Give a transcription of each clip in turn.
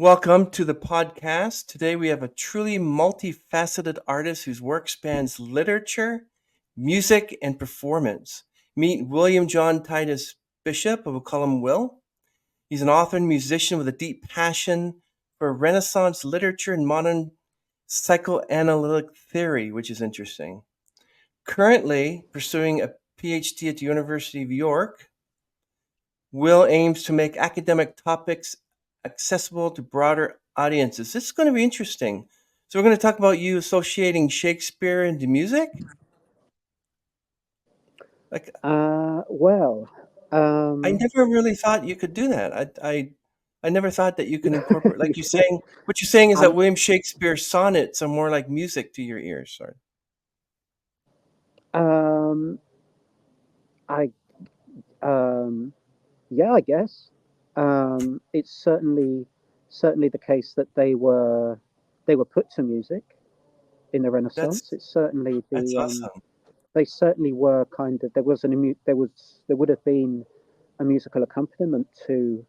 Welcome to the podcast. Today we have a truly multifaceted artist whose work spans literature, music, and performance. Meet William John Titus Bishop, we'll call him Will. He's an author and musician with a deep passion for Renaissance literature and modern psychoanalytic theory, which is interesting. Currently pursuing a PhD at the University of York, Will aims to make academic topics accessible to broader audiences. This is going to be interesting. So, we're going to talk about you associating Shakespeare into music. Like, Well, I um, never really thought you could do that. I never thought that you could incorporate, like you saying, what you're saying is that I'm, William Shakespeare's sonnets are more like music to your ears. Sorry. um, I, um, yeah, I guess. It's certainly the case that they were put to music in the That's Renaissance. It's certainly that's awesome. they certainly were kind of there would have been a musical accompaniment to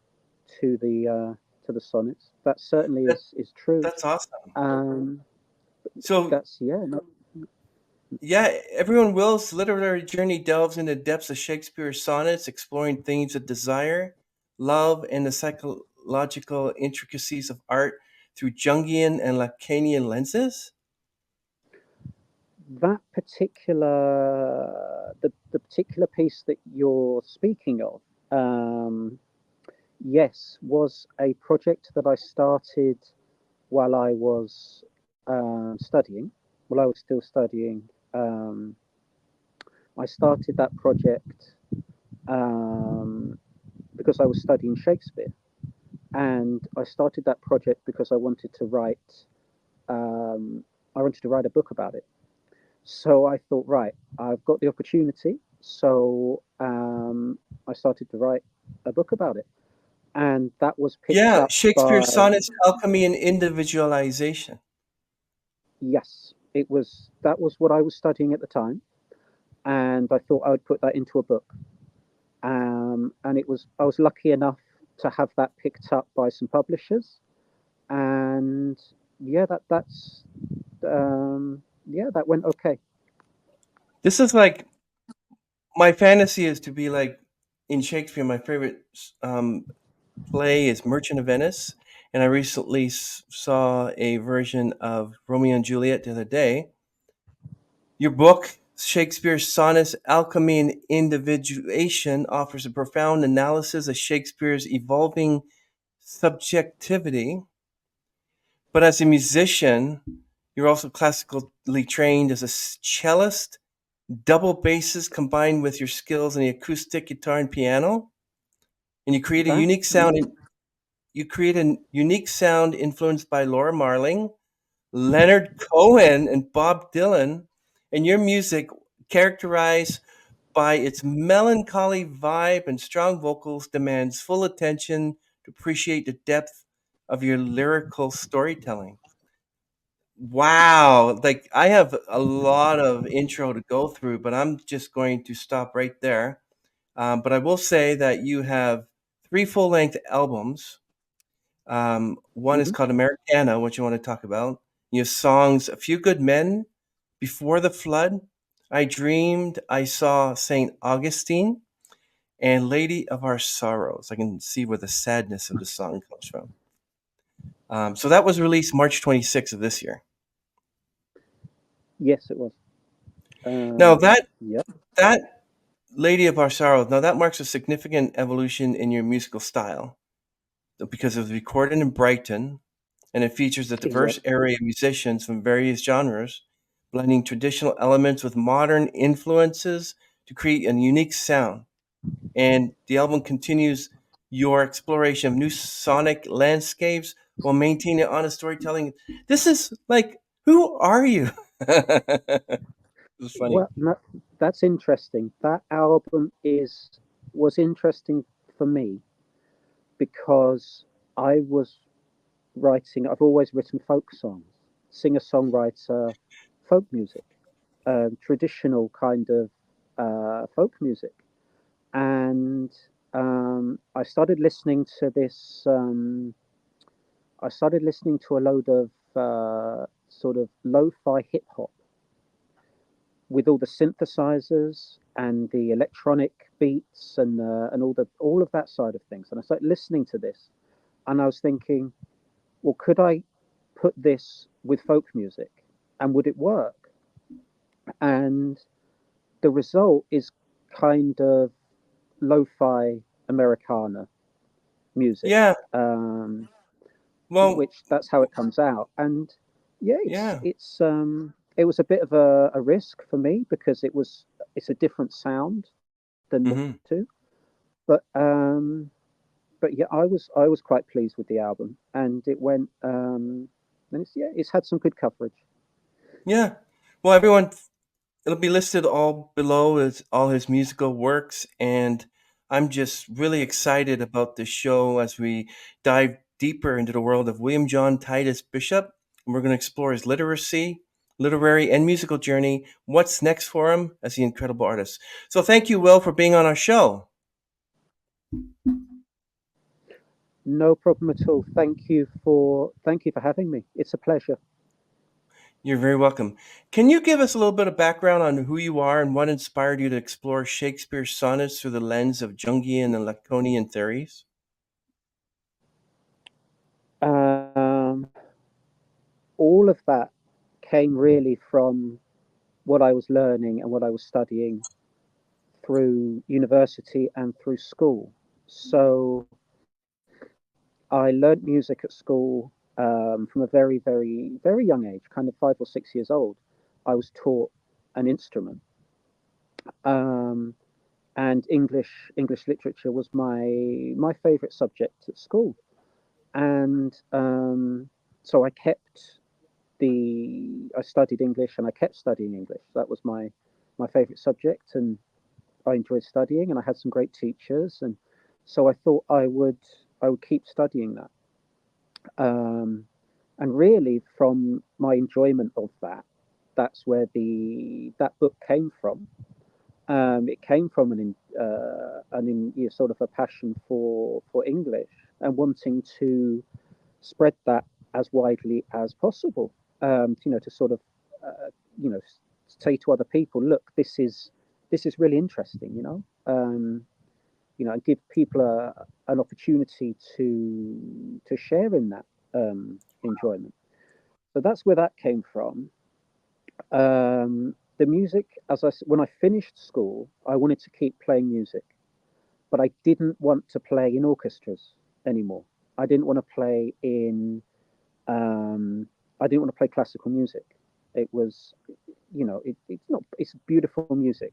the sonnets. That certainly That is true. that's awesome. Um, So, that's yeah, no, yeah, everyone Will's literary journey delves into the depths of Shakespeare's sonnets, exploring themes of desire, love, and the psychological intricacies of art through Jungian and Lacanian lenses. that the particular piece that you're speaking of, yes, was a project that I started while I was studying. While I was still studying, um, I started that project um, because I was studying Shakespeare, and I started that project because um, I wanted to write a book about it. So I thought, right, I've got the opportunity. So I started to write a book about it. And that was picked Yeah, up Shakespeare's by, sonnets, alchemy, and individualization. yes, that was what I was studying at the time. And I thought I would put that into a book. And I was lucky enough to have that picked up by some publishers. And yeah, that went okay. This is like my fantasy is to be like in Shakespeare. My favorite um, play is Merchant of Venice, and I recently saw a version of Romeo and Juliet the other day. Your book, Shakespeare's Sonnets, Alchemy and Individuation, offers a profound analysis of Shakespeare's evolving subjectivity. But as a musician, you're also classically trained as a cellist, double basses combined with your skills in the acoustic guitar and piano, and That, you create a unique sound influenced by Laura Marling, Leonard Cohen, and Bob Dylan, and your music characterized by its melancholy vibe and strong vocals demands full attention to appreciate the depth of your lyrical storytelling. Wow, like I have a lot of intro to go through, but I'm just going to stop right there. But I will say that you have three full length albums. One is mhm. called Americana, which you want to talk about. You have songs A Few Good Men, Before the Flood, I Dreamed I Saw St. Augustine, and Lady of Our Sorrows. I can see where the sadness of the song comes from. So that was released March 26th of this year. Yes, it was. Now Um, that yeah. that Lady of Our Sorrows, now that marks a significant evolution in your musical style because it was recorded in Brighton and it features a diverse Exactly. array of musicians from various genres, blending traditional elements with modern influences to create a unique sound. And the album continues your exploration of new sonic landscapes while maintaining honest storytelling. This is like, who are you? It's funny. Well, no, that's interesting. That album is was interesting for me because I was I've always written folk songs, singer-songwriter, folk music, traditional kind of folk music. And I started listening to I started listening to a load of sort of lo-fi hip hop with all the synthesizers and the electronic beats and all of that side of things. And I started listening to this, and I was thinking, well, could I put this with folk music, and would it work? And the result is kind of lo-fi Americana music, Yeah. um, Well, which that's how it comes out. And yeah, yeah. it was a bit of a risk for me because it's a different sound than most Hmm. two, but but yeah, I was quite pleased with the album, and it went and it's had some good coverage. Yeah. Well, everyone, it'll be listed all below as all his musical works, and I'm just really excited about this show as we dive deeper into the world of William John Titus Bishop. And we're going to explore his literacy, literary, and musical journey. What's next for him as the incredible artist? So, thank you, Will, for being on our show. No problem at all. Thank you for having me. It's a pleasure. You're very welcome. Can you give us a little bit of background on who you are and what inspired you to explore Shakespeare's sonnets through the lens of Jungian and Lacanian theories? Um, all of that came really from what I was learning and what I was studying through university and through school. So I learnt music at school from a very, very, very young age, kind of 5 or 6 years old. I was taught an instrument, um, and English literature was my favorite subject at school. And so I studied English and I kept studying English. That was my favorite subject, and I enjoyed studying, and I had some great teachers, and so I thought I would keep studying that. Um, and really, from my enjoyment of that, that's where the that book came from. It came from sort of a passion for English and wanting to spread that as widely as possible. To sort of uh, you know say to other people, look, this is really interesting. And give people an opportunity to share in that enjoyment. So that's where that came from. The music, when I finished school, I wanted to keep playing music, but I didn't want to play in orchestras anymore. I didn't want to play in um, I didn't want to play classical music. It was, it's not, it's beautiful music.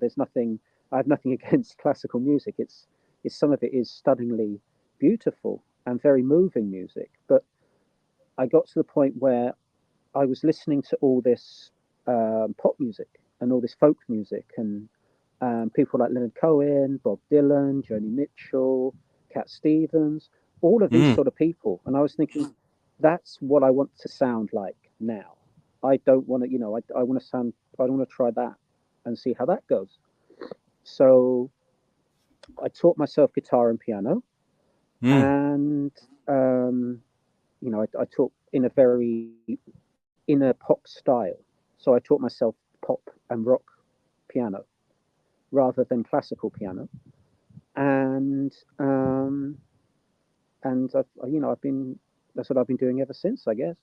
There's nothing, I have nothing against classical music. It's some of it is stunningly beautiful and very moving music. But I got to the point where I was listening to all this pop music and all this folk music and people like Leonard Cohen, Bob Dylan, Joni Mitchell, Cat Stevens, all of these Mm. sort of people. And I was thinking, that's what I want to sound like now. I don't want to, I want to I want to try that and see how that goes. So I taught myself guitar and piano, Mm. and um, I taught in a pop style. So I taught myself pop and rock piano rather than classical piano, and I've been that's what I've been doing ever since, I guess.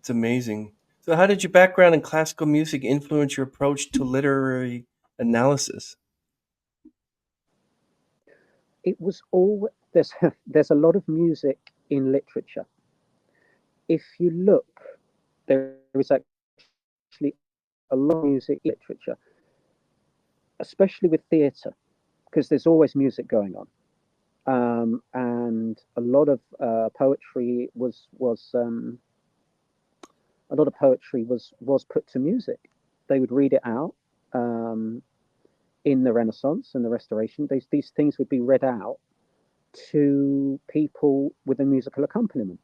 It's amazing. So, how did your background in classical music influence your approach to literary analysis? It was all there's a lot of music in literature. If you look, there is actually a lot of music in literature, especially with theatre, because there's always music going on. And a lot of poetry was put to music. They would read it out um, in the Renaissance and the Restoration. These things would be read out to people with a musical accompaniment.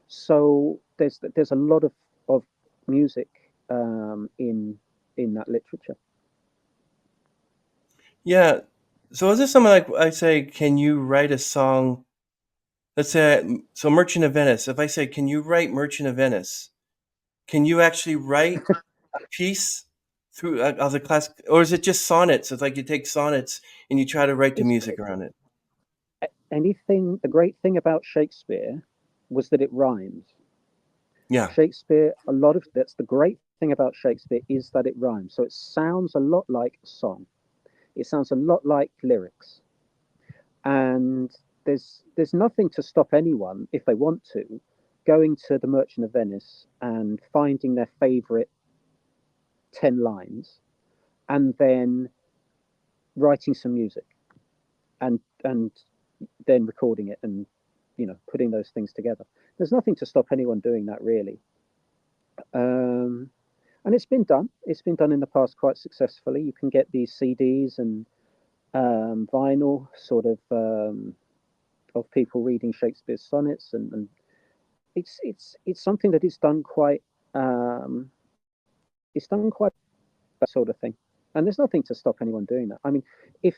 So there's a lot of music in that literature. Yeah. So, is this something like I say, can you write a song let's say, so Merchant of Venice. If I say, can you write Merchant of Venice? Can you actually write a piece through of the classic, or is it just sonnets? It's like you take sonnets and you try to write the It's music around it. anything. The great thing about Shakespeare was that it rhymes. Yeah. Shakespeare, a lot of that's the great thing about Shakespeare is that it rhymes. So it sounds a lot like a song. It sounds a lot like lyrics, and there's nothing to stop anyone if they want to going to the Merchant of Venice and finding their favorite 10 lines and then writing some music and then recording it and putting those things together. There's nothing to stop anyone doing that really. um, and it's been done in the past quite successfully. You can get these CDs and vinyl sort of people reading Shakespeare's sonnets, and it's something that is done quite um, it's done quite that sort of thing. And there's nothing to stop anyone doing that. I mean, if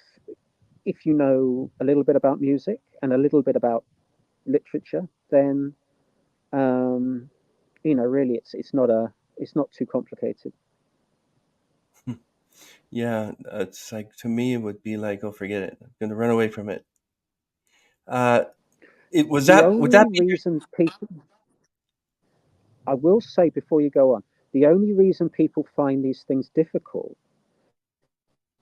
if you know a little bit about music and a little bit about literature, then um, really, it's not too complicated. Yeah, it's like to me it would be like, oh, forget it. I'm gonna run away from it. Uh, it was The that would that only be reason people, I will say before you go on, the only reason people find these things difficult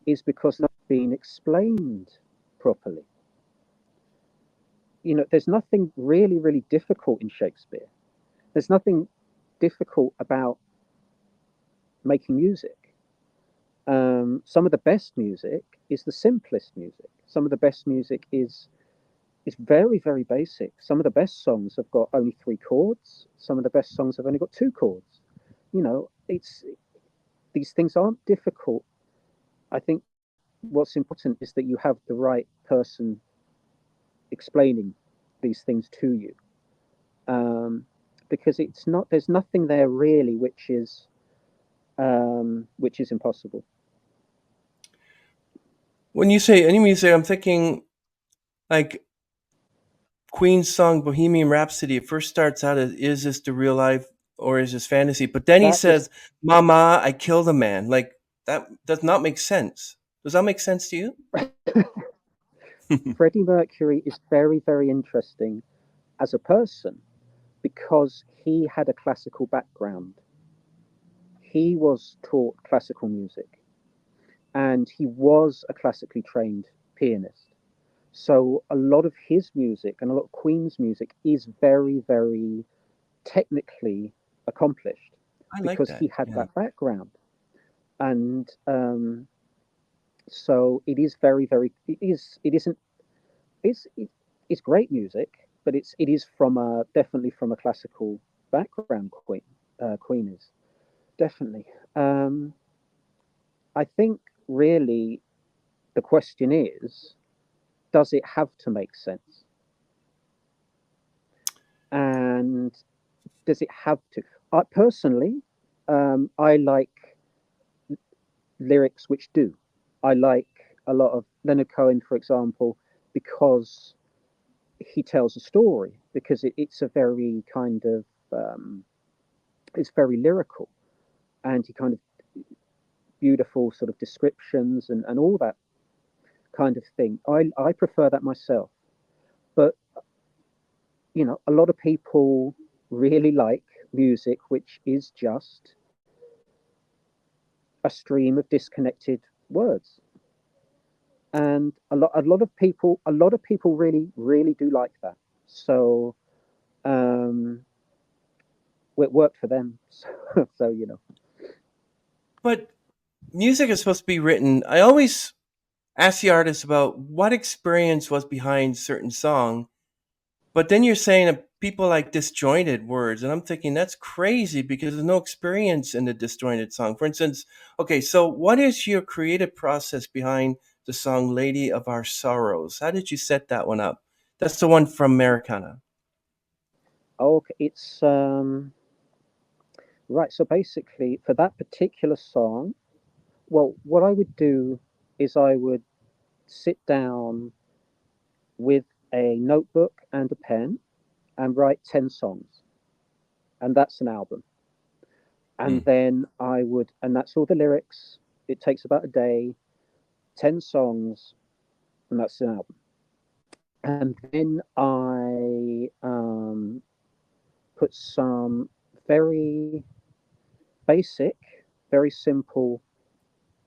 is because they're not being explained properly. There's nothing really, really difficult in Shakespeare. There's nothing difficult about making music. Some of the best music is the simplest music. Some of the best music is very, very basic. Some of the best songs have got only three chords. Some of the best songs have only got two chords. It's these things aren't difficult. I think what's important is that you have the right person explaining these things to you, um, because it's not there's nothing there really which is impossible. when you say any music? I'm thinking like Queen's song Bohemian Rhapsody. It first starts out as, is this the real life or is this fantasy? But then he That is says, Mama, I killed a man. Like that does not make sense. Does that make sense to you? Freddie Mercury is very, very interesting as a person because he had a classical background. He was taught classical music and he was a classically trained pianist. So a lot of his music and a lot of Queen's music is very, very technically accomplished I like because that. he had Yeah. that background. And so it is very, very, it isn't, it's great music, but it is from definitely from a classical background. Queen is definitely. Um, I think really the question is, does it have to make sense? And does it have to? I personally, I like lyrics which do. I like a lot of Leonard Cohen, for example, because he tells a story. Because it's a very kind of it's very lyrical, and he kind of beautiful sort of descriptions and all that kind of thing. I prefer that myself, but a lot of people really like music which is just a stream of disconnected words. And a lot of people really, really do like that. So um, it worked for them. So. But music is supposed to be written. I always ask the artist about what experience was behind certain song. But then you're saying that people like disjointed words, and I'm thinking that's crazy because there's no experience in the disjointed song. For instance, okay, so what is your creative process behind the song "Lady of Our Sorrows"? How did you set that one up? That's the one from Americana. Okay, it's right. So basically, for that particular song, well, what I would do is I would sit down with a notebook and a pen and write 10 songs, and that's an album. And Mm. then I would, and that's all the lyrics. It takes about a day, 10 songs, and that's an album. And then I put some very basic, very simple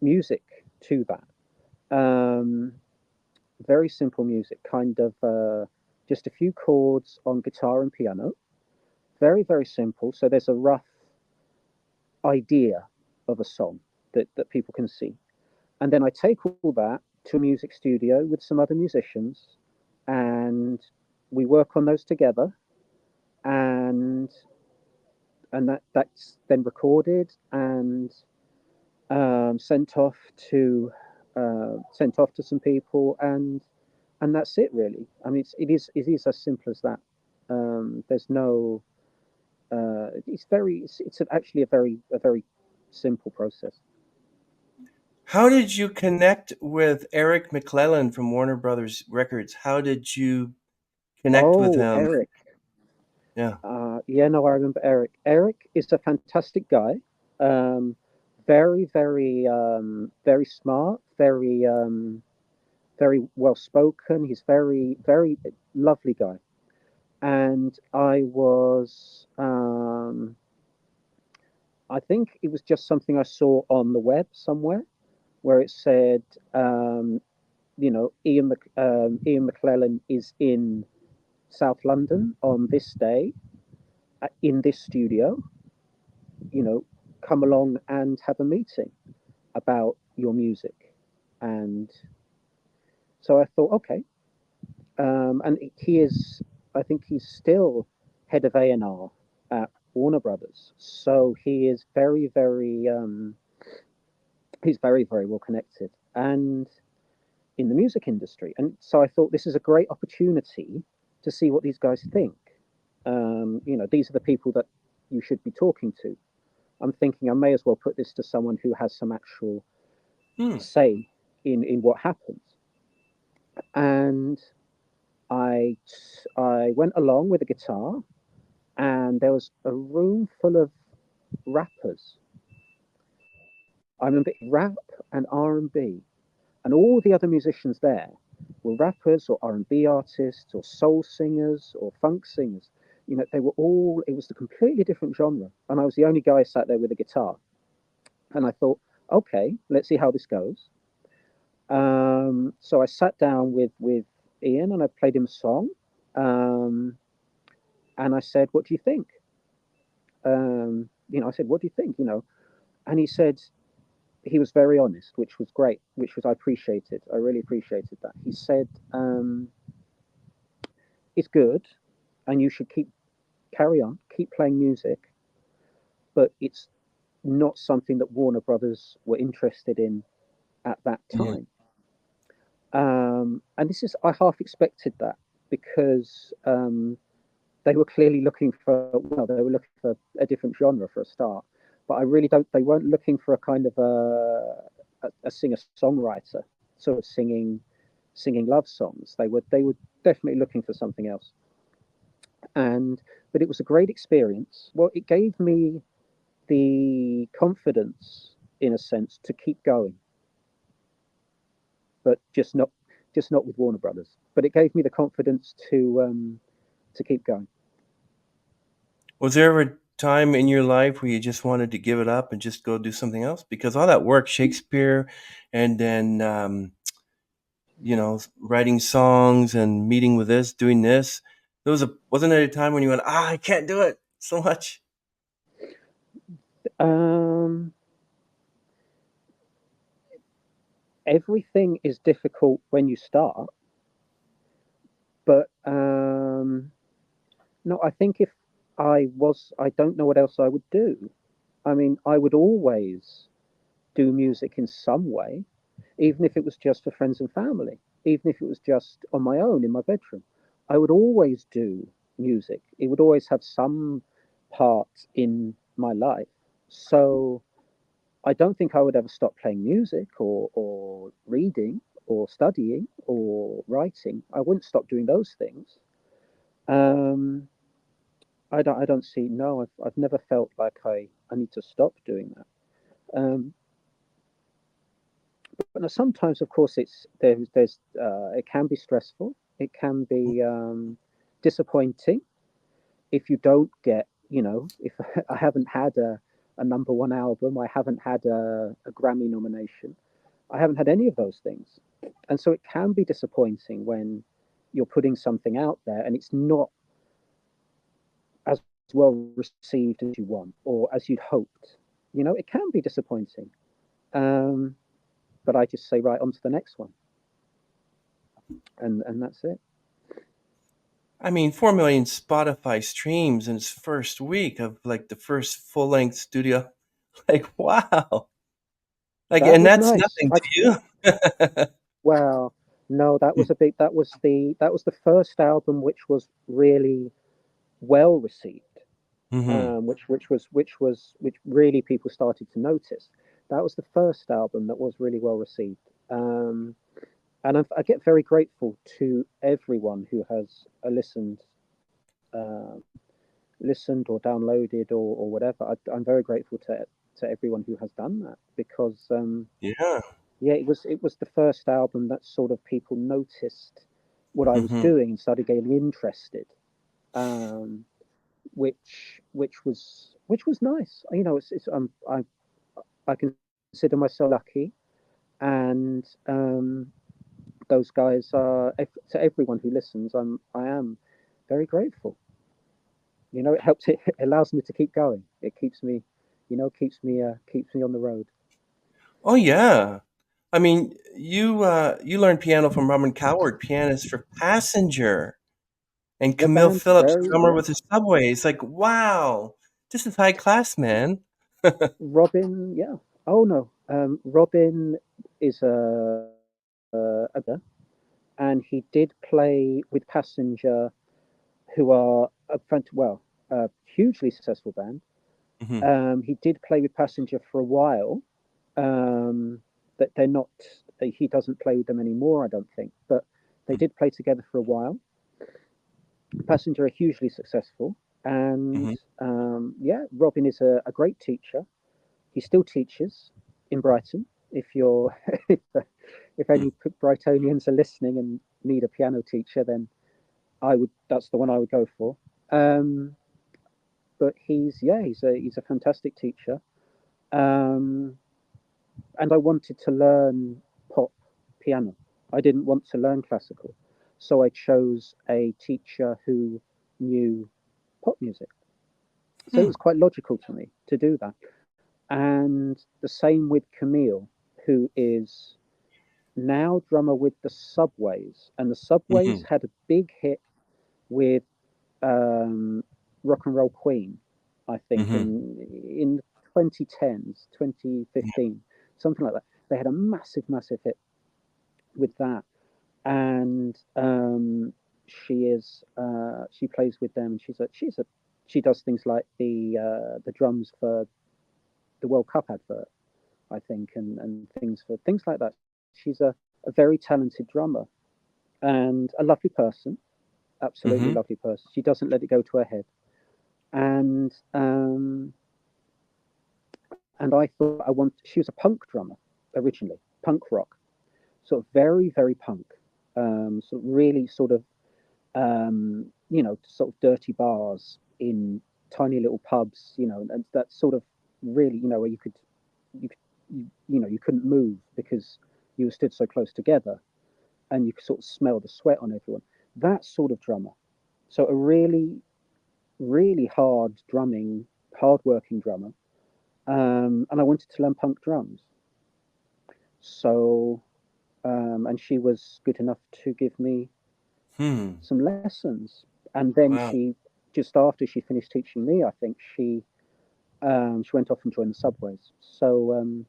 music to that. Very simple music, kind of just a few chords on guitar and piano. Very, very simple. So there's a rough idea of a song that people can see. And then I take all that to a music studio with some other musicians, and we work on those together. And that's then recorded and sent off to some people, and that's it really. I mean, it is as simple as that. There's no. It's actually a very simple process. How did you connect with Eric McClellan from Warner Brothers Records? How did you connect with Oh, him? Eric. Yeah. Yeah, no, I remember Eric. Eric is a fantastic guy. Um, very, very, very smart. Very well spoken. He's very, very lovely guy. And I think it was just something I saw on the web somewhere where it said, Ian McClellan is in South London on this day in this studio. You know, come along and have a meeting about your music. And so I thought, okay. And he is, I think he's still head of A&R at Warner Brothers. So he is very, very, he's very, very well connected and in the music industry. And so I thought this is a great opportunity to see what these guys think. These are the people that you should be talking to. I'm thinking I may as well put this to someone who has some actual Hmm. say in what happens. And I I went along with a guitar, and there was a room full of rappers. I remember rap and R&B, and all the other musicians there were rappers or R&B artists or soul singers or funk singers. They were all. It was a completely different genre, and I was the only guy sat there with a guitar. And I thought, okay, let's see how this goes. So I sat down with Ian and I played him a song. Um, and I said, "What do you think?" I said, "What do you think?" And he said he was very honest, which was great, which was I appreciated. I really appreciated that. He said, "It's good, and you should carry on, keep playing music, but it's not something that Warner Brothers were interested in at that Mhm. time." And this is I half expected that because they were clearly looking for they were looking for a different genre for a start. But I really don't. They weren't looking for a kind of a singer songwriter sort of singing love songs. They were definitely looking for something else. And but it was a great experience. Well, it gave me the confidence, in a sense, to keep going, but just not with Warner Brothers. But it gave me the confidence to keep going. Was there ever a time in your life where you just wanted to give it up and just go do something else? Because all that work, Shakespeare, and then writing songs and meeting with this, doing this. Wasn't there a time when you went, I can't do it so much? Um, Everything is difficult when you start, but no, I think if I don't know what else I would do. I mean, I would always do music in some way, even if it was just for friends and family, even if it was just on my own in my bedroom. I would always do music. It would always have some part in my life. So I don't think I would ever stop playing music or reading or studying or writing, I wouldn't stop doing those things. Um, I don't see. No, I've never felt like I need to stop doing that. Um, but sometimes, of course, it can be stressful. It can be disappointing if you don't get, if I haven't had a number one album, I haven't had a Grammy nomination, I haven't had any of those things. And so it can be disappointing when you're putting something out there and it's not as well received as you want or as you'd hoped. It can be disappointing. Um, but I just say, right, on to the next one. And that's it. I mean, 4 million Spotify streams in its first week of like the first full length studio. Like, wow. Like, That and was that's nice. nothing to you. Well, no, that was the first album which was really well received, Hmm. which really people started to notice. That was the first album that was really well received, and I get very grateful to everyone who has uh, listened or downloaded or whatever. I'm very grateful to everyone who has done that because Yeah. yeah, it was the first album that sort of people noticed what I was Hmm. doing and started getting interested. Um, which was nice. It's I consider myself lucky, and those guys are to everyone who listens. I am very grateful. It helps. It allows me to keep going. It keeps me, keeps me on the road. Oh yeah. I mean, you learned piano from Robin Coward, pianist for Passenger, and The Camille band, Phillips, very drummer yeah. with the Subway. It's like, wow, this is high class, man. Robin, yeah. Oh no, Robin is a and he did play with Passenger, who are a hugely successful band. Hmm. He did play with Passenger for a while. That they're not. He doesn't play with them anymore, I don't think. But they did play together for a while. Passenger are hugely successful, and Hmm. yeah, Robin is a great teacher. He still teaches in Brighton. If you're if any Brightonians are listening and need a piano teacher, then I would. That's the one I would go for. Um, but he's a fantastic teacher. Um, and I wanted to learn pop piano. I didn't want to learn classical, so I chose a teacher who knew pop music. So it Hmm. was quite logical to me to do that. And the same with Camille, who is now drummer with the Subways, and the Subways Hmm. had a big hit with um, Rock and Roll Queen, I think, Hmm. in 2010s, 2015, something like that. They had a massive, massive hit with that, and she plays with them, and she does things like the drums for the World Cup advert, I think, and things like that. She's a very talented drummer and a lovely person, absolutely Hmm. lovely person. She doesn't let it go to her head. And I thought she was a punk drummer originally, punk rock, sort of very, very punk, sort of really sort of, sort of dirty bars in tiny little pubs, and that sort of really, where you could, you couldn't move because you were stood so close together and you could sort of smell the sweat on everyone. That sort of drummer. So a really, really hard working drummer. And I wanted to learn punk drums. So, and she was good enough to give me Hmm. some lessons. And then Wow. just after she finished teaching me, I think she went off and joined the Subways. So,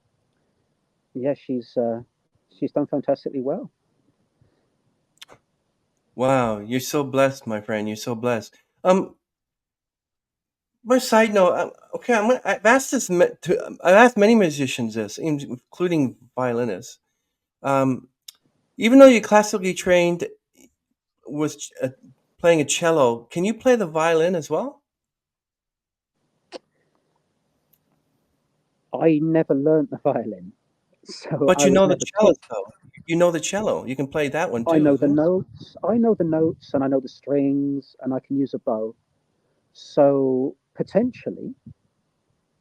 yeah, she's done fantastically well. Wow. You're so blessed, my friend. You're so blessed. My side note. Okay, I've asked I've asked many musicians this, including violinists. Um, Even though you're classically trained with playing a cello, can you play the violin as well? I never learnt the violin, so But I you was know the never cello, taught. though. You know the cello. You can play that one I too, know the isn't it? notes. I know the notes, and I know the strings, and I can use a bow. So potentially,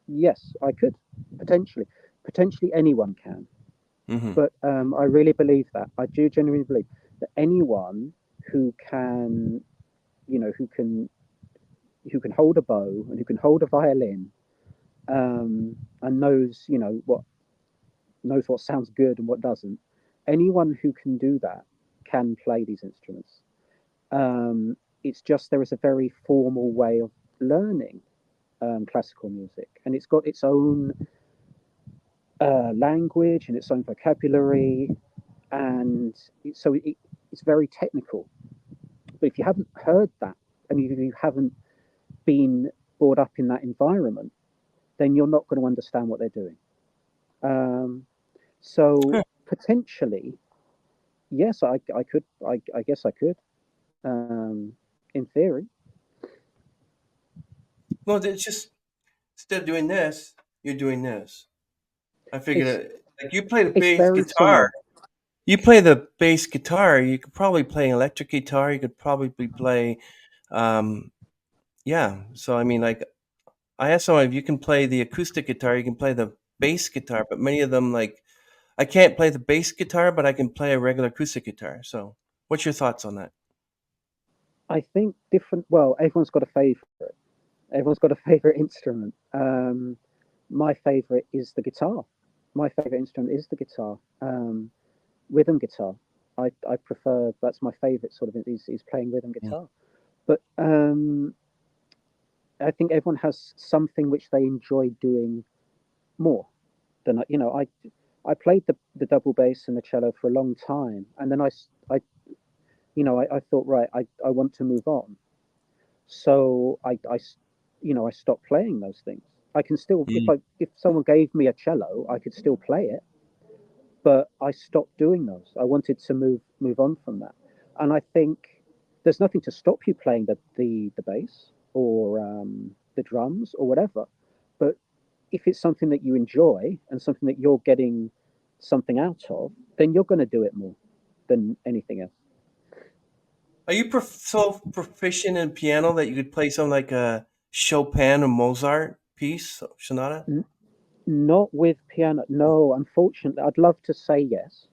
yes, I could. Potentially, potentially anyone can. Hmm. But I really believe that. I do genuinely believe that anyone who can, who can hold a bow and who can hold a violin, and knows what sounds good and what doesn't. Anyone who can do that can play these instruments. It's just there is a very formal way of learning classical music, and it's got its own language and its own vocabulary, and it's very technical. But if you haven't heard that, and you haven't been brought up in that environment, then you're not going to understand what they're doing. Um, so potentially, yes, I could. I guess I could. In theory, Well, it's just instead of doing this, you're doing this. I figured it's like you play the it's bass very similar. guitar. You play the bass guitar. You could probably play an electric guitar. You could probably play, um, yeah. So I mean, like I asked someone if you can play the acoustic guitar, you can play the bass guitar, but many of them like I can't play the bass guitar, but I can play a regular acoustic guitar. So, what's your thoughts on that? I think different. Well, everyone's got a favorite. Everyone's got a favorite instrument. My favorite is the guitar. My favorite instrument is the guitar, rhythm guitar. I prefer. That's my favorite sort of is playing rhythm Mm. guitar. But I think everyone has something which they enjoy doing more than I played the double bass and the cello for a long time, and then I thought, right, I want to move on. So I stopped playing those things. I can still, Mm. if someone gave me a cello, I could still play it, but I stopped doing those. I wanted to move on from that, and I think there's nothing to stop you playing the bass or the drums or whatever, but if it's something that you enjoy and something that you're getting something out of, then you're going to do it more than anything else. Are you so proficient in piano that you could play something like a Chopin or Mozart piece, sonata? N- Not with piano. No, unfortunately, I'd love to say yes,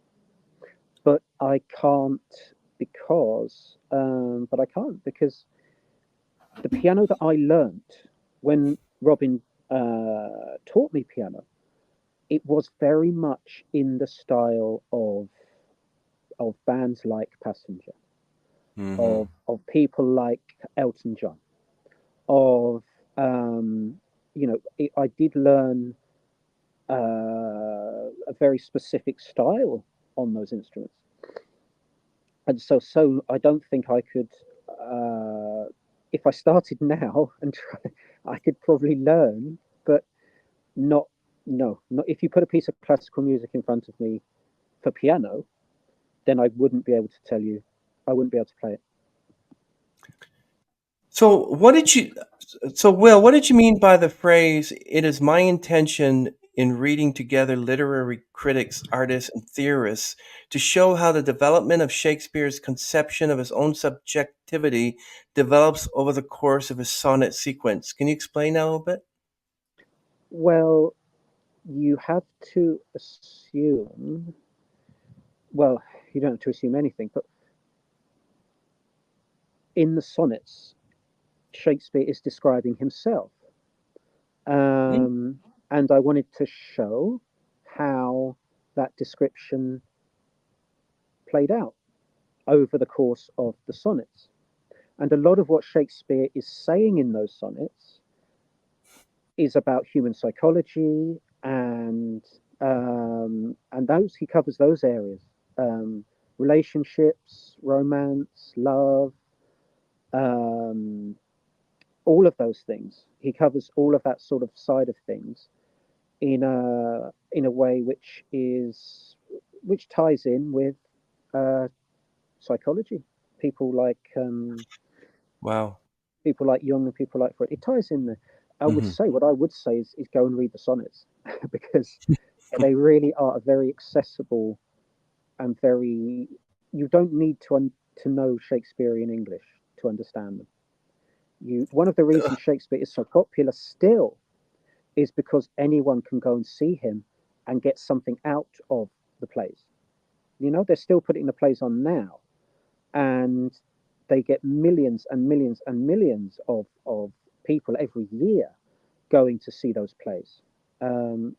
but I can't but I can't because the piano that I learnt when Robin taught me piano, it was very much in the style of bands like Passenger, Hmm. of people like Elton John, of I did learn a very specific style on those instruments, and so I don't think I could. If I started now and try, I could probably learn, but not no, not if you put a piece of classical music in front of me for piano, then I wouldn't be able to tell you. I wouldn't be able to play it. So, Will, what did you mean by the phrase, it is my intention in reading together literary critics, artists, and theorists to show how the development of Shakespeare's conception of his own subjectivity develops over the course of his sonnet sequence? Can you explain that a little bit? Well, you have to assume. Well, you don't have to assume anything, but in the sonnets, Shakespeare is describing himself. Mm. Um, and I wanted to show how that description played out over the course of the sonnets. And a lot of what Shakespeare is saying in those sonnets is about human psychology and those he covers those areas, relationships, romance, love, um, all of those things. He covers all of that sort of side of things in a way which ties in with uh, psychology. People like Wow. people like Jung and people like Freud. It ties in there. I would Hmm. say what I would say is go and read the sonnets because they really are a very accessible and very. You don't need to know Shakespearean English to understand them. You one of the reasons Shakespeare is so popular still is because anyone can go and see him and get something out of the plays. You know, they're still putting the plays on now, and they get millions and millions and millions of people every year going to see those plays. Um,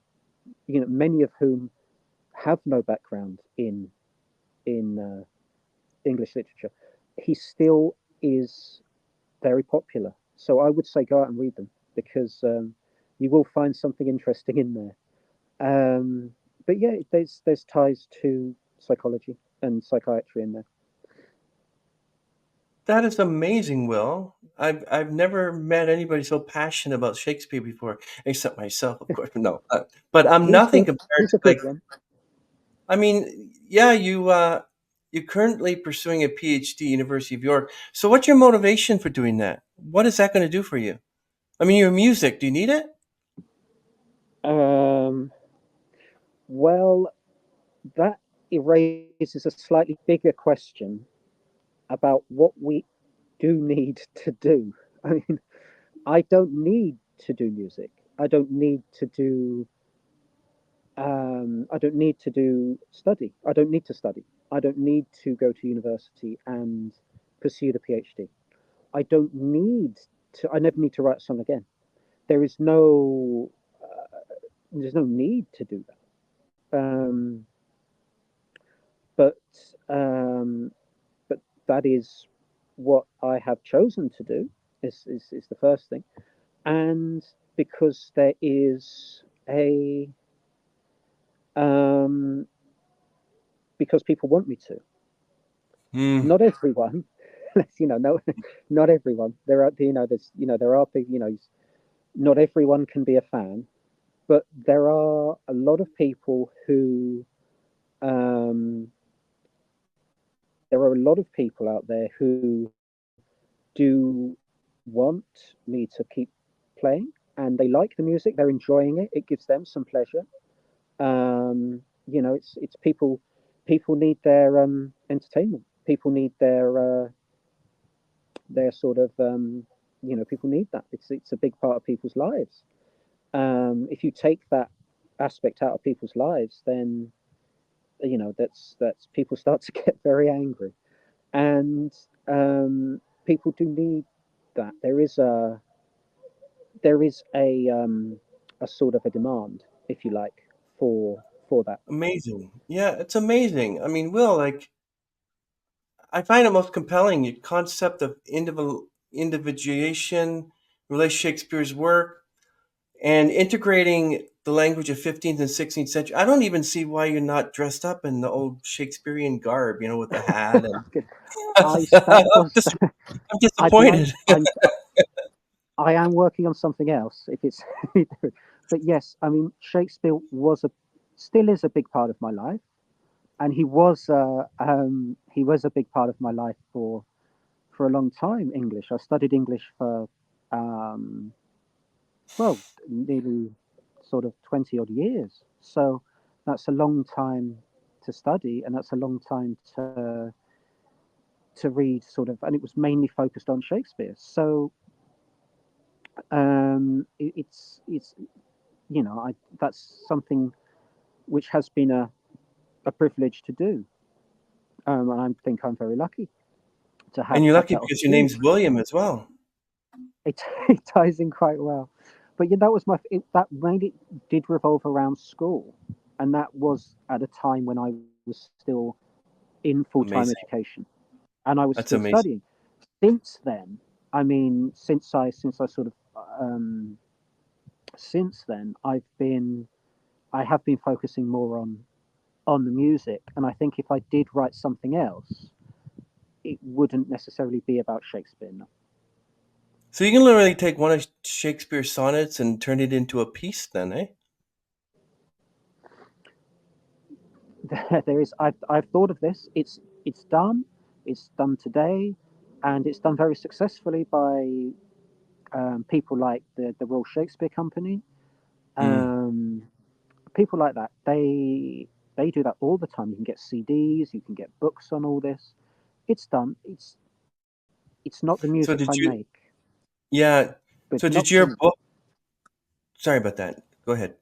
many of whom have no background in English literature. He still is very popular. So I would say go out and read them because you will find something interesting in there. But yeah, there's ties to psychology and psychiatry in there. That is amazing, Will. I've never met anybody so passionate about Shakespeare before, except myself, of course. No, but I'm He's nothing good. compared He's to a good like. one. I mean, yeah, you're currently pursuing a PhD, University of York. So, what's your motivation for doing that? What is that going to do for you? I mean, your music. Do you need it? Um, well, that raises a slightly bigger question about what we do need to do. I mean, I don't need to do music. I don't need to do. I don't need to do study. I don't need to study. I don't need to go to university and pursue the PhD. I don't need to. I never need to write a song again. There is no. There's no need to do that. But um, but that is what I have chosen to do. Is the first thing, and because there is a um, because people want me to. Hmm. Not everyone, no, not everyone. There are, there are people, not everyone can be a fan, but there are a lot of people who, um, there are a lot of people out there who do want me to keep playing, and they like the music. They're enjoying it. It gives them some pleasure. It's people. People need their entertainment. People need their sort of people need that. It's a big part of people's lives. If you take that aspect out of people's lives, then that's people start to get very angry, and people do need that. There is a sort of a demand, if you like, for that. Amazing. Yeah, it's amazing. I mean, Will, like, I find it most compelling the concept of individuation, relate Shakespeare's work, and integrating the language of 15th and 16th century. I don't even see why you're not dressed up in the old Shakespearean garb, with the hat and. That I'm, was dis- I'm I'd like disappointed. I am working on something else. If it's, but yes, I mean Shakespeare still is a big part of my life, and he was a big part of my life for a long time. English. I studied English for um, well, nearly sort of 20 odd years. So that's a long time to study, and that's a long time to read. Sort of, and it was mainly focused on Shakespeare. So it's that's something which has been a privilege to do. And I think I'm very lucky to And you're have lucky that because your opportunity. name's William as well. It, it ties in quite well. But yeah, that was that mainly did revolve around school, and that was at a time when I was still in full time Amazing. education, and I was That's still amazing. studying. Since then, I mean, since I sort of um, since then, I have been focusing more on the music, and I think if I did write something else, it wouldn't necessarily be about Shakespeare. No. So you can literally take one of Shakespeare's sonnets and turn it into a piece then, eh? there is. I've thought of this. It's done. It's done today, and it's done very successfully by people like the Royal Shakespeare Company. Mm. Um, People like that. They do that all the time. You can get CDs. You can get books on all this. It's done. It's not the music I So did make, you? Yeah. but it's So not did the your book? Sorry about that. Go ahead.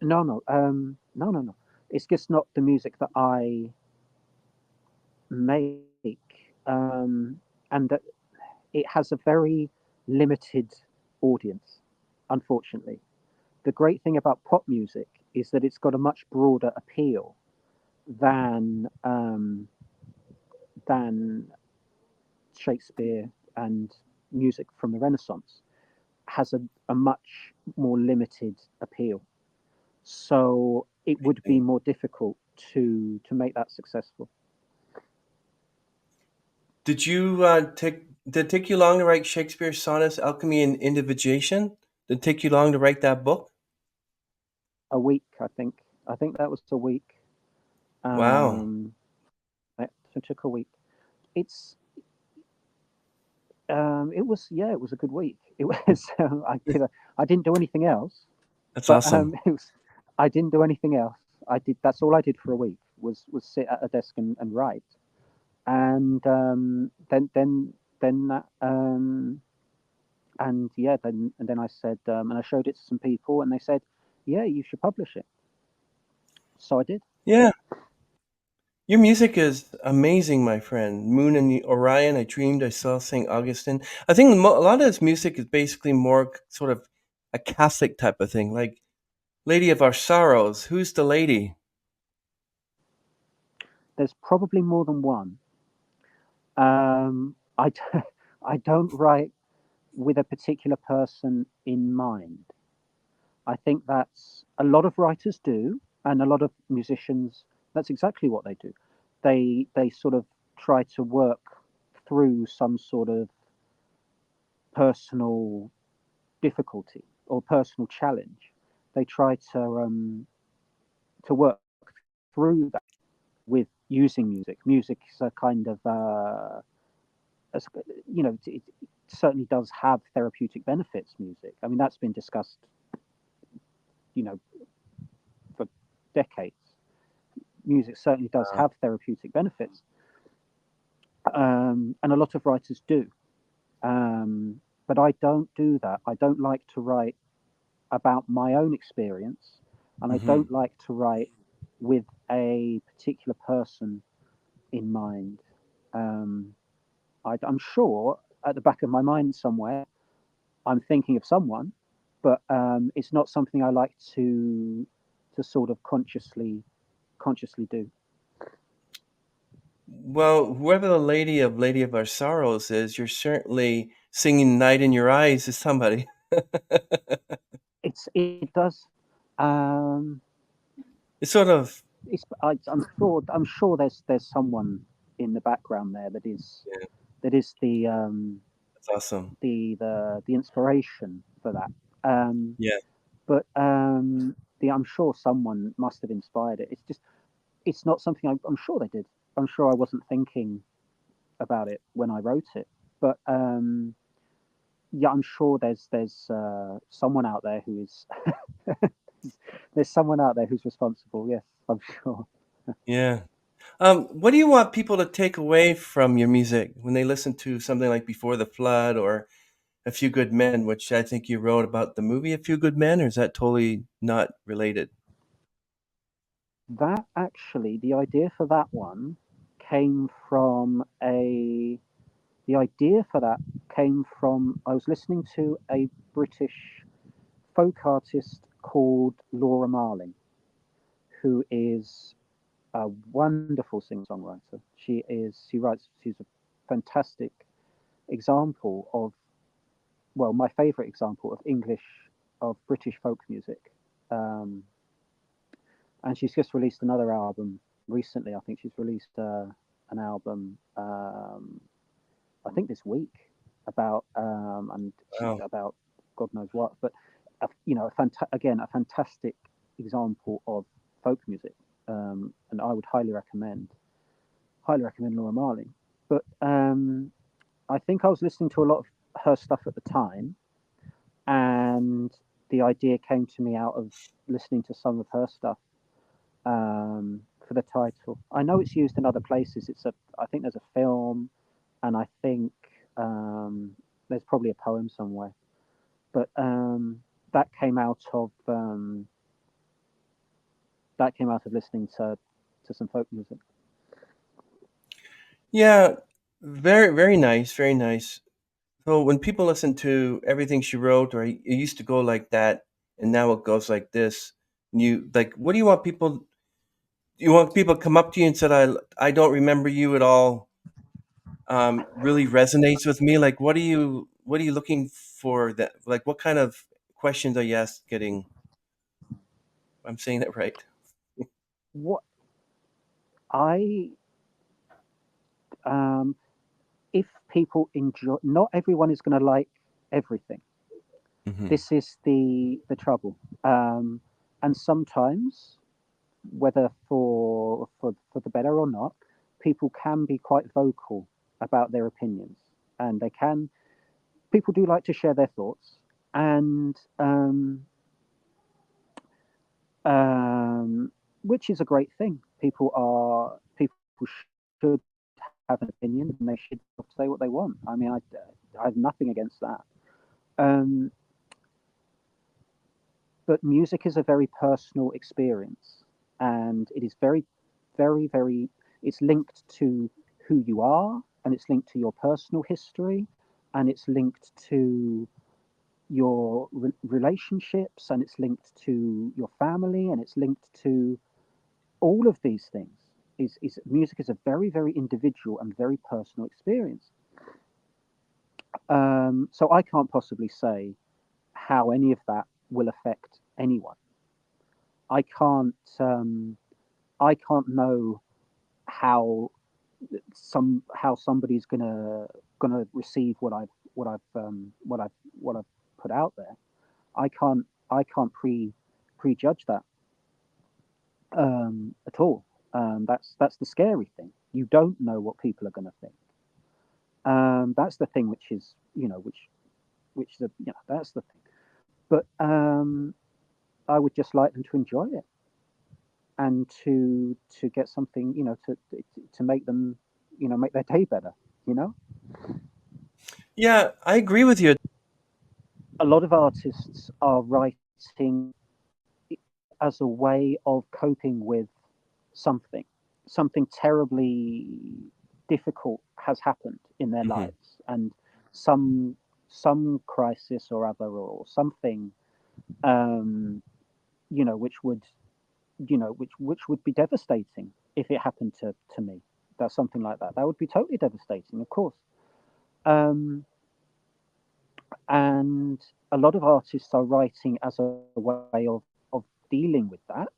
no. It's just not the music that I make, and that it has a very limited audience. Unfortunately, the great thing about pop music is that it's got a much broader appeal than than Shakespeare and music from the Renaissance. Has a much more limited appeal. So it would be more difficult to make that successful. Did you take? Did it take you long to write Shakespeare's sonnets, Alchemy and Individuation? Did it take you long to write that book? A week, I think. I think that was a week. Wow, Um, it took a week. It's it was yeah, it was a good week. It was I didn't do anything else, that's but awesome. it was I didn't do anything else. I did that's all I did for a week was sit at a desk and write, and then that and yeah then I said and I showed it to some people and they said yeah you should publish it. So I did. Yeah, your music is amazing, my friend. Moon and the Orion. I dreamed I saw Saint Augustine. I think a lot of this music is basically more sort of a Catholic type of thing, like Lady of Our Sorrows. Who's the lady? There's probably more than one. I I don't write with a particular person in mind. I think that's a lot of writers do, and a lot of musicians. That's exactly what they do. They sort of try to work through some sort of personal difficulty or personal challenge. They try to work through that with using music. Music is a kind of as, it certainly does have therapeutic benefits. Music. I mean, that's been discussed, you know, for decades. Music certainly does have therapeutic benefits, and a lot of writers do. But I don't do that. I don't like to write about my own experience, and I Hmm. don't like to write with a particular person in mind. Um, I'm sure at the back of my mind somewhere, I'm thinking of someone, but it's not something I like to sort of consciously do. Well, whoever the Lady of Our Sorrows is, you're certainly singing "Night in Your Eyes" to somebody. It does. Um, It's sort of I'm sure there's someone in the background there yeah, that is that's awesome. the inspiration for that. Um, Yeah, but I'm sure someone must have inspired it. It's just it's not something I'm sure they did. I'm sure I wasn't thinking about it when I wrote it, but yeah, I'm sure there's someone out there who is there's someone out there who's responsible. Yes, I'm sure. yeah. What do you want people to take away from your music when they listen to something like "Before the Flood" or "A Few Good Men," which I think you wrote about the movie "A Few Good Men," or is that totally not related? That actually, the idea for that one came from a. The idea for that came from I was listening to a British folk artist called Laura Marling, who is a wonderful singer-songwriter. She's a fantastic example of, well, my favourite example of British folk music. Um, and she's just released another album recently. I think she's released an album, I think this week, about and she's Wow. about God knows what, but again, a fantastic example of folk music. and I would highly recommend Laura Marling. But I think I was listening to a lot of her stuff at the time, and the idea came to me out of listening to some of her stuff for the title. I know it's used in other places. I think there's a film, and I think there's probably a poem somewhere. But that came out of listening to some folk music. Yeah, very very nice, very nice. So when people listen to everything she wrote, or it used to go like that, and now it goes like this, you like, what do you want people? You want people to come up to you and said, I don't remember you at all." Really resonates with me. Like, what are you looking for? That like, what kind of questions are you getting? I'm saying that right. What I um, if people enjoy, not everyone is going to like everything. Hmm. This is the trouble, um, and sometimes, whether for the better or not, people can be quite vocal about their opinions, and they can. People do like to share their thoughts, and which is a great thing. People should have an opinion, and they should say what they want. I mean, I have nothing against that. Um, but music is a very personal experience, and it is very. It's linked to who you are, and it's linked to your personal history, and it's linked to your relationships, and it's linked to your family, and it's linked to all of these things. Is music is a very individual and very personal experience. So I can't possibly say how any of that will affect anyone. I can't I can't know how how somebody's gonna receive what I've put out there. I can't prejudge that at all. That's the scary thing. You don't know what people are going to think. That's the thing, which is which is that's the thing. But I would just like them to enjoy it, and to get something, to make them, make their day better. You know, Yeah, I agree with you. a lot of artists are writing as a way of coping with something. Something terribly difficult has happened in their Hmm. lives, and some some crisis or other, or something, um, which would, which would be devastating if it happened to me. That's something like that. That would be totally devastating, of course. Um, and a lot of artists are writing as a way of dealing with that,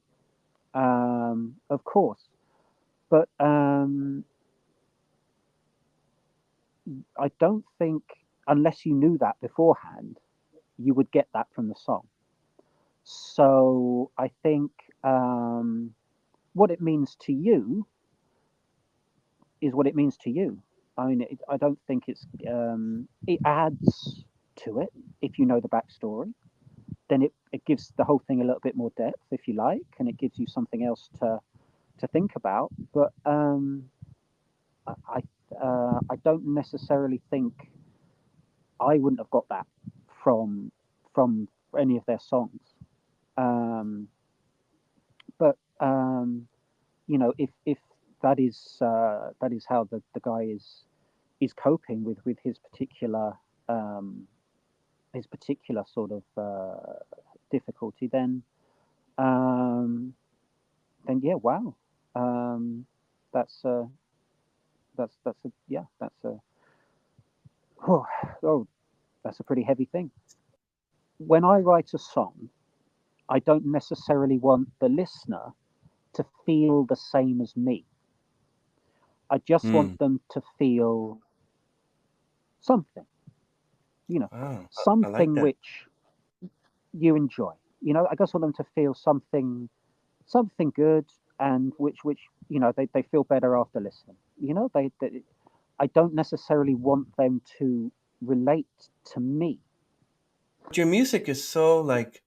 of course. But I don't think, unless you knew that beforehand, you would get that from the song. So I think what it means to you is what it means to you. I mean, I don't think it adds to it if you know the backstory. Then it gives the whole thing a little bit more depth, if you like, and it gives you something else to think about. But I I don't necessarily think I wouldn't have got that from from any of their songs. Um, but if that is how the guy is coping with um, his particular sort of difficulty, um, then yeah, wow, um, that's that's a yeah, that's a oh, oh, that's a pretty heavy thing. When I write a song, I don't necessarily want the listener to feel the same as me. I just Mm. want them to feel something, you know, Wow, I like something that. which you enjoy. I just want them to feel something good, and which they feel better after listening. They I don't necessarily want them to relate to me. Your music is so like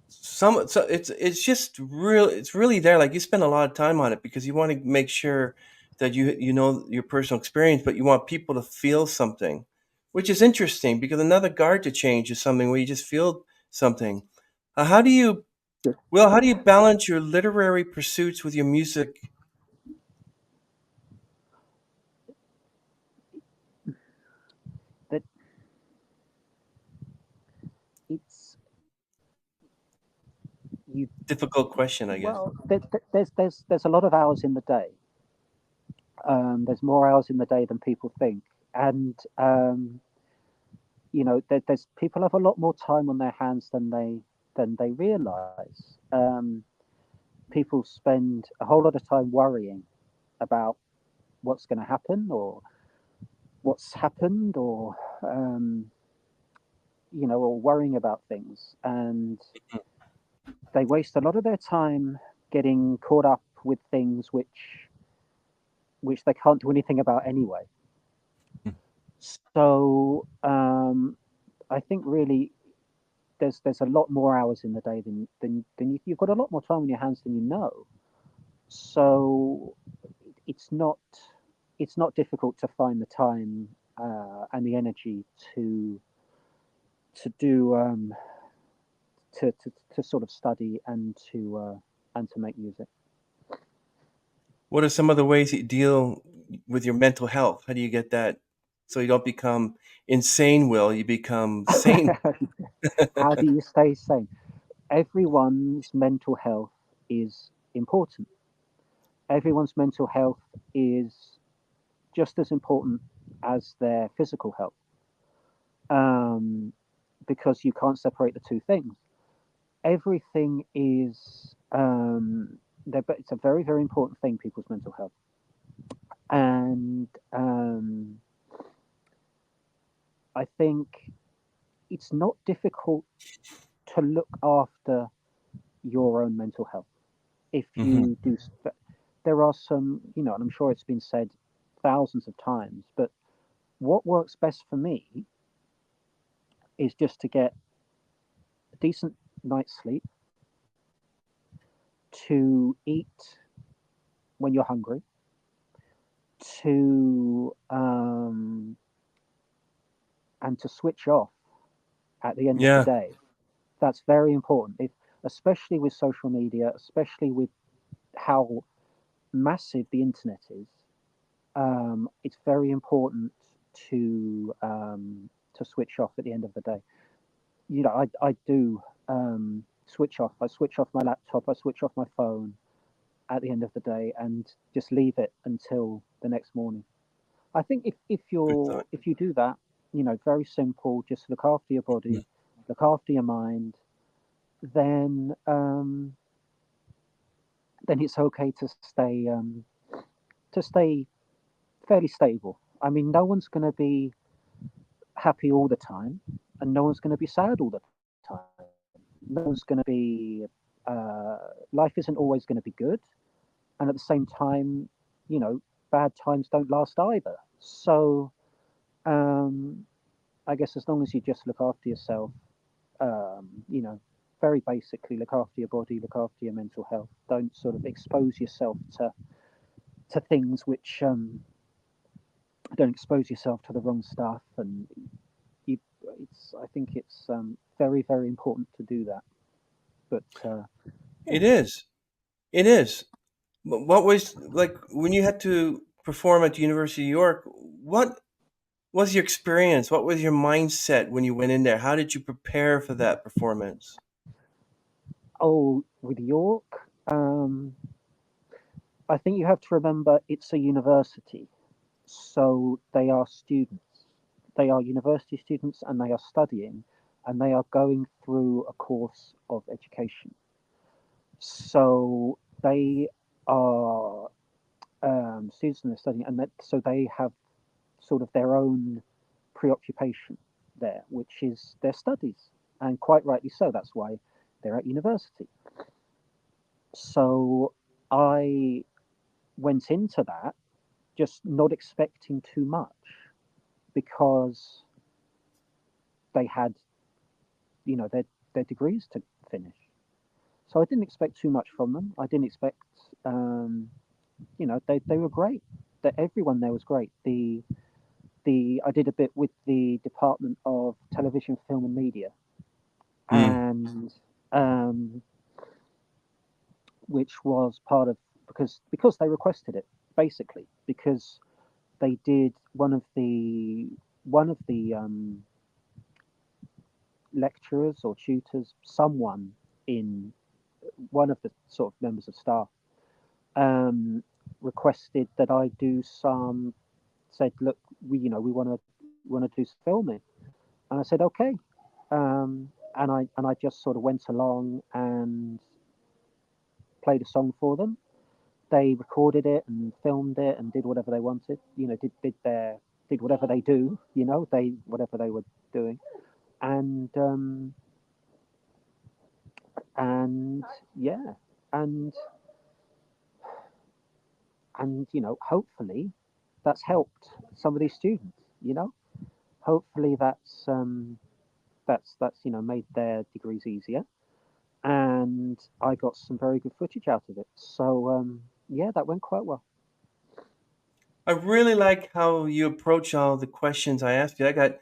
so it's just real. It's really there. Like you spend a lot of time on it because you want to make sure that you know your personal experience, but you want people to feel something, which is interesting because another guard to change is something where you just feel something. How do you how do you balance your literary pursuits with your music? That it's you Difficult question, I guess. well, there's a lot of hours in the day. There's more hours in the day than people think, and there's people have a lot more time on their hands than they realize. People spend a whole lot of time worrying about what's going to happen or what's happened, um, or worrying about things, and they waste a lot of their time getting caught up with things which they can't do anything about anyway. So I think really there's a lot more hours in the day than you've got a lot more time on your hands than you know. So it's not it's not difficult to find the time and the energy to to do to sort of study and to make music. What are some of the ways you deal with your mental health? How do you get that so you don't become insane, Will? You become sane. How do you stay sane? Everyone's mental health is important. Everyone's mental health is just as important as their physical health, um, because you can't separate the two things. Everything is it's a very very important thing. People's mental health, and I think it's not difficult to look after your own mental health if Hmm. you do. There are some, and I'm sure it's been said thousands of times, but what works best for me is just to get a decent night's sleep, to eat when you're hungry, to and to switch off at the end of the Yeah. day. That's very important. Especially with social media, especially with how massive the internet is, it's very important to switch off at the end of the day. I do switch off. I switch off my laptop. I switch off my phone at the end of the day and just leave it until the next morning. I think Good thought. if you do that, very simple, just look after your body, look after your mind, then then it's okay to stay fairly stable. I mean, no one's going to be happy all the time, and no one's going to be sad all the time. No one's going to be life isn't always going to be good, and at the same time, you know, bad times don't last either. So um, I guess as long as you just look after yourself, you know, very basically look after your body, look after your mental health. Don't sort of expose yourself to things which don't expose yourself to the wrong stuff, and you, it's I think it's very very important to do that. But It yeah, is. It is. What was like when you had to perform at the University of York? What was your experience? What was your mindset when you went in there? How did you prepare for that performance? oh, with York, I think you have to remember it's a university, so they are students. They are university students, and they are studying, and they are going through a course of education. So they are students and they're studying, and so they have sort of their own preoccupation there, which is their studies, and quite rightly so. That's why they're at university. So I went into that just not expecting too much because they had, their degrees to finish. So I didn't expect too much from them. I didn't expect, um, they were great. That everyone there was great. The I did a bit with the Department of Television, Film and Media, Mm. and um, which was part of because they requested it basically because they did one of the lecturers or tutors, someone in one of the sort of members of staff um, requested that I do some. Said, look, we want to do some filming, and I said, okay, and I just sort of went along and played a song for them. They recorded it and filmed it and did whatever they wanted. Did whatever they do. They whatever they were doing, and and yeah, and hopefully that's helped some of these students. Hopefully that's made their degrees easier, and I got some very good footage out of it. So yeah, that went quite well. I really like how you approach all the questions I asked you. I got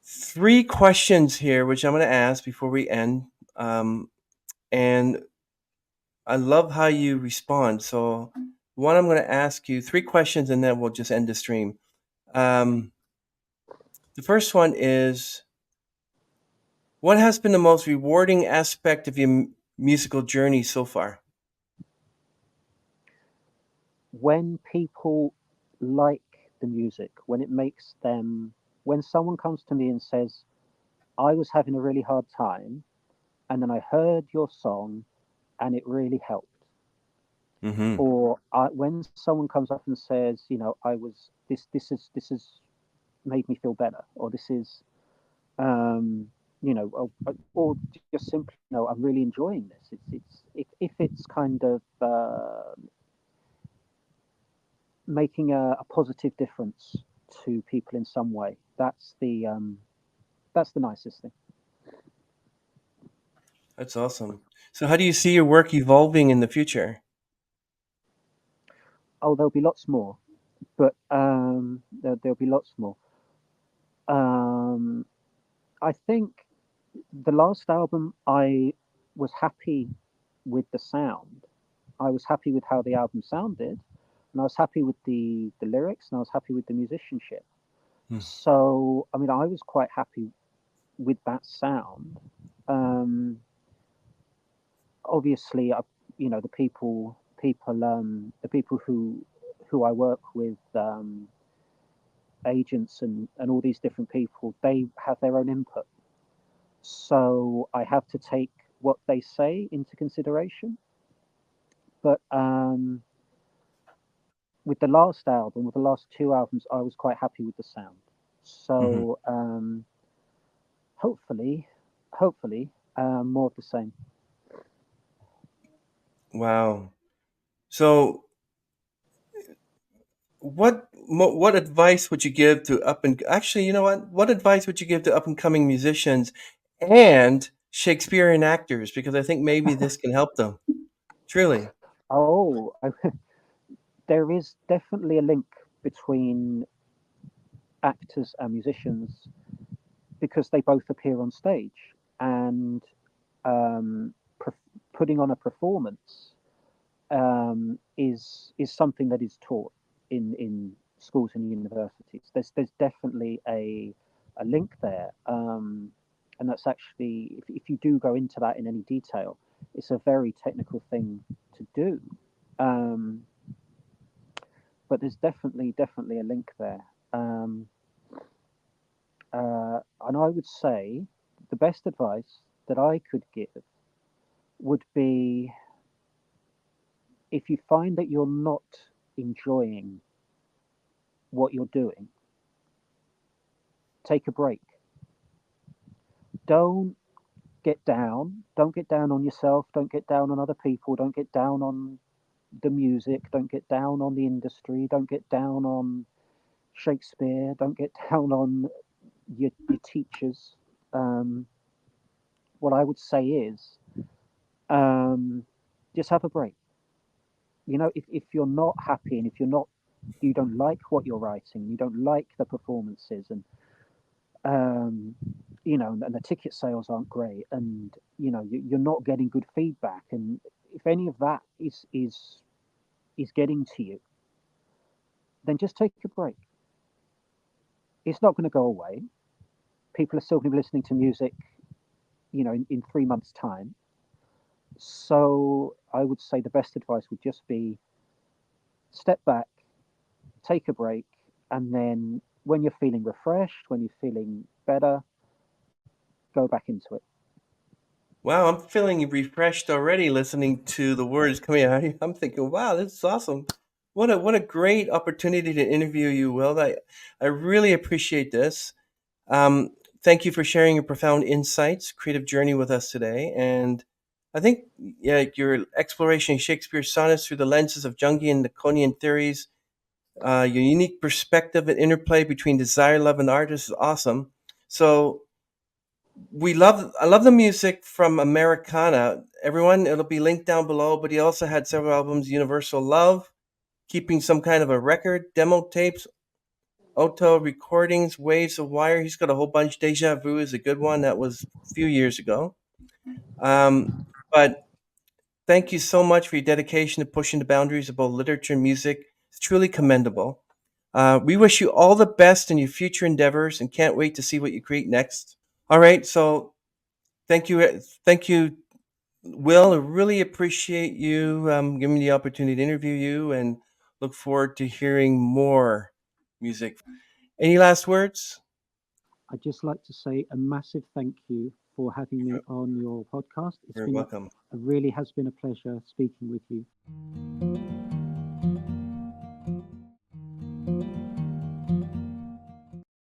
three questions here, which I'm going to ask before we end. Um, and I love how you respond. So, one, I'm going to ask you three questions and then we'll just end the stream. Um, the first one is, what has been the most rewarding aspect of your musical journey so far? When people like the music, when someone comes to me and says, I was having a really hard time, and then I heard your song and it really helped. Mm-hmm. Or when someone comes up and says, I was this has made me feel better, or this is or just simply, I'm really enjoying this. If it's kind of making a positive difference to people in some way, that's the nicest thing. That's awesome. So, how do you see your work evolving in the future? Oh, there'll be lots more, but there'll be lots more. Um, I think the last album, I was happy with the sound. I was happy with how the album sounded, and I was happy with the lyrics, and I was happy with the musicianship. Hmm. So, I mean, I was quite happy with that sound. Um, Obviously, the people who I work with, agents and all these different people, they have their own input. So I have to take what they say into consideration. But with the last album, with the last two albums, I was quite happy with the sound. Hmm. So hopefully, hopefully, more of the same. Wow. So, what advice would you give to up and actually, you know what advice would you give to up and coming musicians and Shakespearean actors? Because I think maybe this can help them. Truly. Oh, there is definitely a link between actors and musicians because they both appear on stage, and um, putting on a performance is something that is taught in schools and universities. There's definitely a link there, and that's actually, if you do go into that in any detail, it's a very technical thing to do. Um, but there's definitely a link there. Um, and I would say the best advice that I could give would be, if you find that you're not enjoying what you're doing, take a break. Don't get down. Don't get down on yourself. Don't get down on other people. Don't get down on the music. Don't get down on the industry. Don't get down on Shakespeare. Don't get down on your teachers. Um, what I would say is um, just have a break. If you're not happy and if you don't like what you're writing, you don't like the performances, and um, and the ticket sales aren't great, and you're not getting good feedback, and if any of that is getting to you, then just take a break. It's not going to go away. People are still going to be listening to music, in 3 months' time. So I would say the best advice would just be step back, take a break, and then when you're feeling refreshed, when you're feeling better, go back into it. Wow, I'm feeling refreshed already listening to the words coming out. I'm thinking, wow, this is awesome. What a great opportunity to interview you, Will. I really appreciate this. Um, Thank you for sharing your profound insights, creative journey with us today. And I think, yeah, your exploration of Shakespeare's sonnets through the lenses of Jungian and Lacanian theories, your unique perspective and interplay between desire, love, and art is awesome. So I love the music from Americana. Everyone, it'll be linked down below. But he also had several albums: Universal Love, keeping some kind of a record, demo tapes, Auto recordings, Waves of Wire. He's got a whole bunch. Deja Vu is a good one. That was a few years ago. Um, but thank you so much for your dedication to pushing the boundaries of both literature and music. It's truly commendable. We wish you all the best in your future endeavors and can't wait to see what you create next. All right, so thank you, Will. I really appreciate you giving me the opportunity to interview you, and look forward to hearing more music. Any last words? I'd just like to say a massive thank you for having me on your podcast. You're welcome. It really has been a pleasure speaking with you.